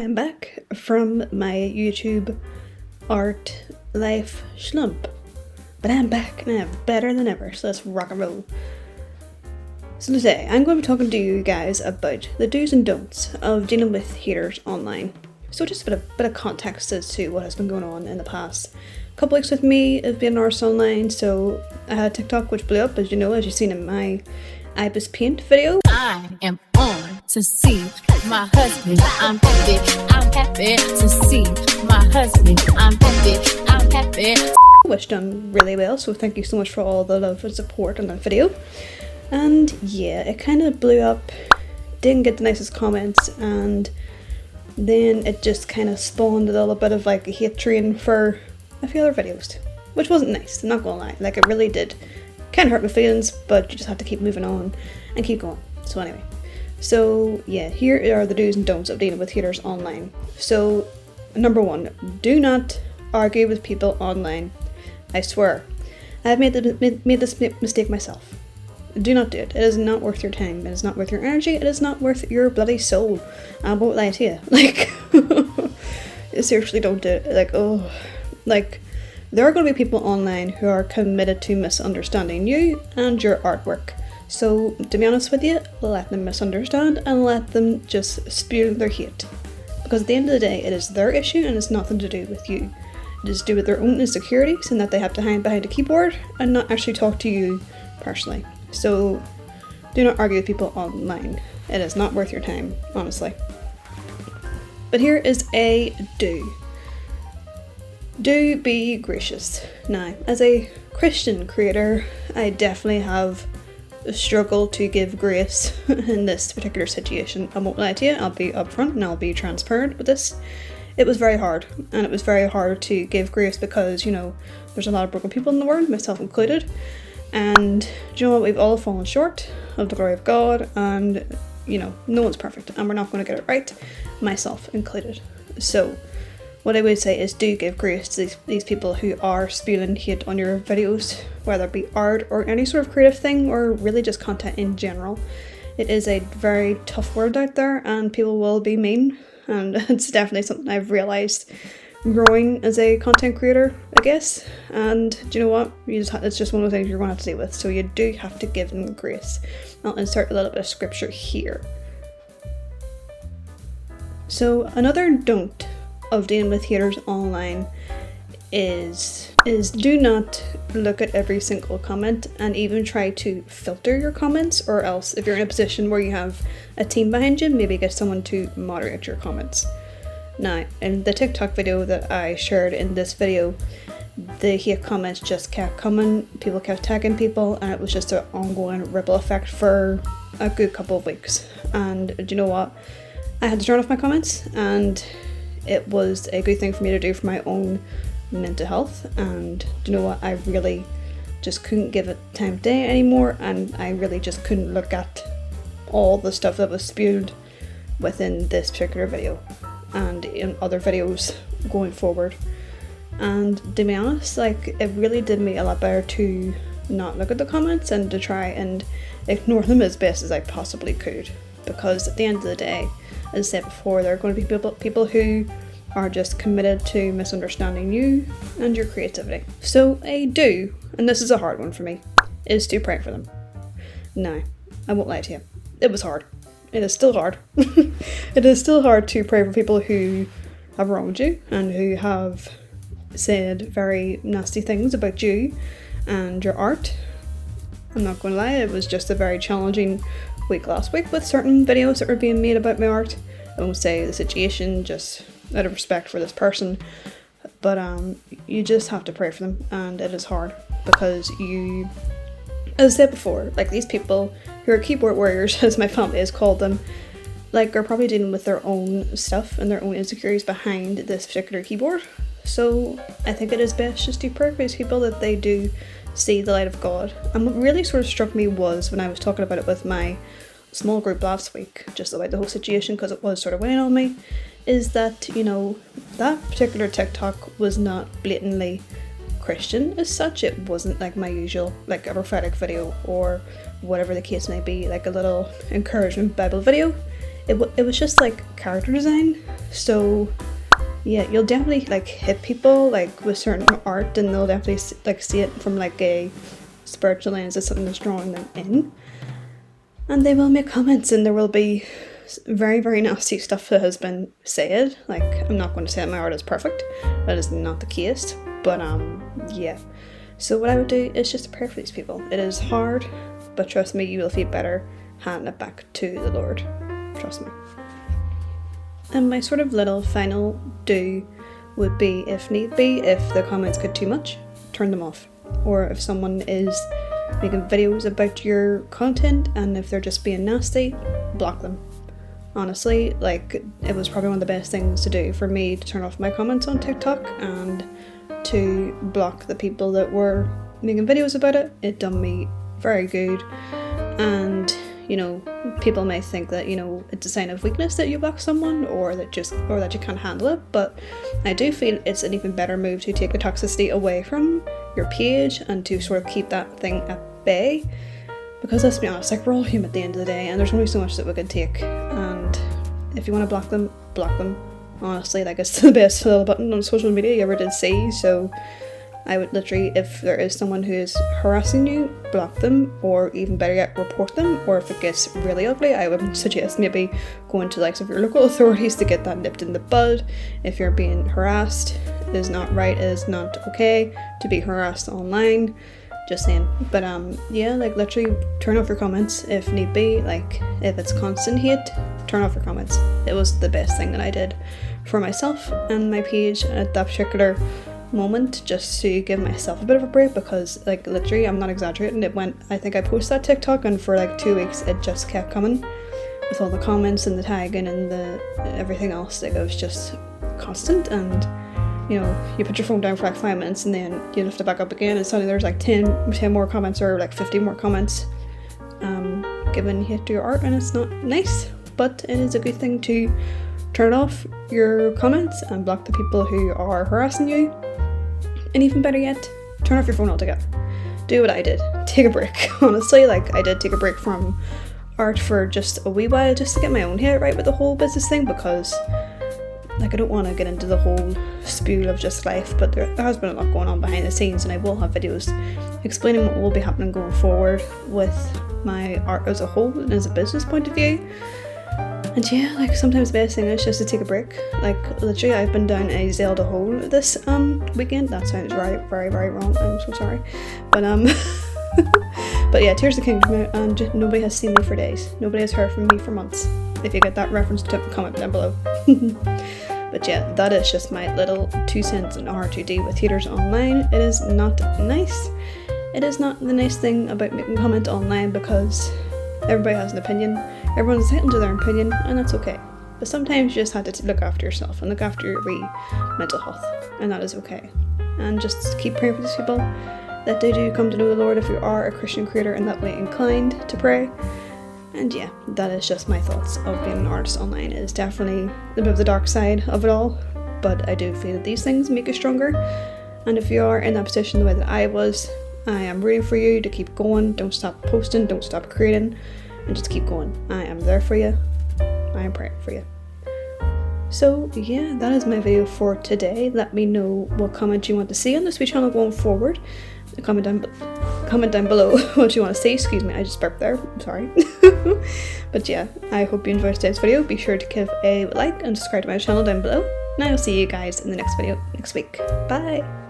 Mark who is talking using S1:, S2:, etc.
S1: am back from my YouTube art life slump. But I'm back and I'm better than ever, so let's rock and roll. So today I'm going to be talking to you guys about the do's and don'ts of dealing with haters online. So just a bit of context as to what has been going on in the past couple weeks with me of being an artist online. So I had a TikTok which blew up, as you know, as you've seen in my Ibis Paint video.
S2: I am on to see my husband. I'm happy to see my husband. I'm happy.
S1: Which done really well, so thank you so much for all the love and support on that video. And yeah, it kind of blew up, didn't get the nicest comments, and then it just kind of spawned a little bit of like a hate train for a few other videos, which wasn't nice, I'm not gonna lie. Like, it really did kind of hurt my feelings, but you just have to keep moving on and keep going. So anyway, so yeah, here are the do's and don'ts of dealing with haters online. So number one, do not argue with people online. I swear, I've made this mistake myself. Do not do it. It is not worth your time. It is not worth your energy. It is not worth your bloody soul. I won't lie to you. Like, seriously, don't do it. Like, oh, like, there are going to be people online who are committed to misunderstanding you and your artwork. So, to be honest with you, let them misunderstand and let them just spew their hate. Because at the end of the day, it is their issue and it's nothing to do with you. It is to do with their own insecurities and that they have to hide behind a keyboard and not actually talk to you personally. So, do not argue with people online. It is not worth your time, honestly. But here is a do. Do be gracious. Now, as a Christian creator, I definitely have struggled to give grace in this particular situation. I won't lie to you, I'll be upfront and I'll be transparent with this. It was very hard, and it was very hard to give grace because, you know, there's a lot of broken people in the world, myself included. And you know what, we've all fallen short of the glory of God, and you know, no one's perfect and we're not going to get it right, myself included. So what I would say is do give grace to these people who are spewing hate on your videos, whether it be art or any sort of creative thing or really just content in general. It is a very tough world out there and people will be mean, and it's definitely something I've realised growing as a content creator, I guess. And do you know what? It's just one of the things you're going to have to deal with. So you do have to give them grace. I'll insert a little bit of scripture here. So another don't of dealing with haters online is do not look at every single comment and even try to filter your comments, or else if you're in a position where you have a team behind you, maybe get someone to moderate your comments. Now, in the TikTok video that I shared in this video, the hate comments just kept coming, people kept tagging people, and it was just an ongoing ripple effect for a good couple of weeks. And do you know what? I had to turn off my comments, and it was a good thing for me to do for my own mental health. And do you know what? I really just couldn't give it time of day anymore, and I really just couldn't look at all the stuff that was spewed within this particular video and in other videos going forward. And to be honest, like, it really did me a lot better to not look at the comments and to try and ignore them as best as I possibly could, because at the end of the day, as I said before, there are going to be people who are just committed to misunderstanding you and your creativity. So a do, and this is a hard one for me, is to pray for them. Now, I won't lie to you, it was hard. It is still hard. It is still hard to pray for people who have wronged you and who have said very nasty things about you and your art. I'm not going to lie, it was just a very challenging week last week with certain videos that were being made about my art. I won't say the situation, just out of respect for this person, but you just have to pray for them, and it is hard because you, as I said before, like, these people who are keyboard warriors, as my family has called them, like, are probably dealing with their own stuff and their own insecurities behind this particular keyboard. So I think it is best just to pray for these people that they do see the light of God. And what really sort of struck me was when I was talking about it with my small group last week, just about the whole situation, because it was sort of weighing on me, is that, you know, that particular TikTok was not blatantly Christian as such. It wasn't like my usual, like a prophetic video or whatever the case may be, like a little encouragement Bible video. it was just like character design. So yeah, you'll definitely like hit people like with certain art, and they'll definitely like see it from like a spiritual lens as something that's drawing them in, and they will make comments, and there will be very, very nasty stuff that has been said. Like, I'm not going to say that my art is perfect, that is not the case, but yeah. So what I would do is just pray for these people. It is hard, but trust me, you will feel better handing it back to the Lord. Trust me. And my sort of little final do would be, if need be, if the comments get too much, turn them off. Or if someone is making videos about your content and if they're just being nasty, block them. Honestly, like, it was probably one of the best things to do for me to turn off my comments on TikTok and to block the people that were making videos about it. It done me very good. And you know, people may think that, you know, it's a sign of weakness that you block someone, or that you can't handle it, but I do feel it's an even better move to take the toxicity away from your page and to sort of keep that thing at bay, because let's be honest, like, we're all human at the end of the day, and there's only so much that we can take, and if you want to block them, block them. Honestly, like, it's the best little button on social media you ever did see. So I would literally, if there is someone who is harassing you, block them, or even better yet, report them. Or if it gets really ugly, I would suggest maybe going to like some of your local authorities to get that nipped in the bud. If you're being harassed, it is not right, it is not okay to be harassed online. Just saying. But yeah, like, literally turn off your comments if need be. Like, if it's constant hate, turn off your comments. It was the best thing that I did for myself and my page at that particular moment, just to give myself a bit of a break, because, like, literally, I'm not exaggerating, it went, I think I posted that TikTok and for like 2 weeks it just kept coming with all the comments and the tagging and the everything else. Like, it was just constant, and you know, you put your phone down for like 5 minutes and then you lift it back up again and suddenly there's like 10 more comments, or like 50 more comments giving hate to your art, and it's not nice. But it is a good thing to turn off your comments and block the people who are harassing you. And even better yet, turn off your phone altogether. Do what I did. Take a break. Honestly, like, I did take a break from art for just a wee while, just to get my own head right with the whole business thing, because, like, I don't want to get into the whole spew of just life, but there has been a lot going on behind the scenes, and I will have videos explaining what will be happening going forward with my art as a whole and as a business point of view. And yeah, like, sometimes the best thing is just to take a break. Like, literally, I've been down a Zelda hole this weekend. That sounds very, very, very wrong. I'm so sorry. But but yeah, Tears of the Kingdom, and nobody has seen me for days. Nobody has heard from me for months. If you get that reference, comment down below. But yeah, that is just my little 2 cents on R2D with haters online. It is not nice. It is not the nice thing about making comment online, because everybody has an opinion. Everyone's entitled to their opinion, and that's okay. But sometimes you just have to look after yourself and look after your mental health, and that is okay. And just keep praying for these people, that they do come to know the Lord if you are a Christian creator and that way inclined to pray. And yeah, that is just my thoughts of being an artist online. It is definitely a bit of the dark side of it all, but I do feel that these things make you stronger. And if you are in that position the way that I was, I am rooting for you to keep going. Don't stop posting, don't stop creating, and just keep going. I am there for you. I am praying for you. So yeah, that is my video for today. Let me know what comment you want to see on this wee channel going forward. Comment down below what you want to see. Excuse me, I just burped there. I'm sorry. But yeah, I hope you enjoyed today's video. Be sure to give a like and subscribe to my channel down below. And I will see you guys in the next video next week. Bye!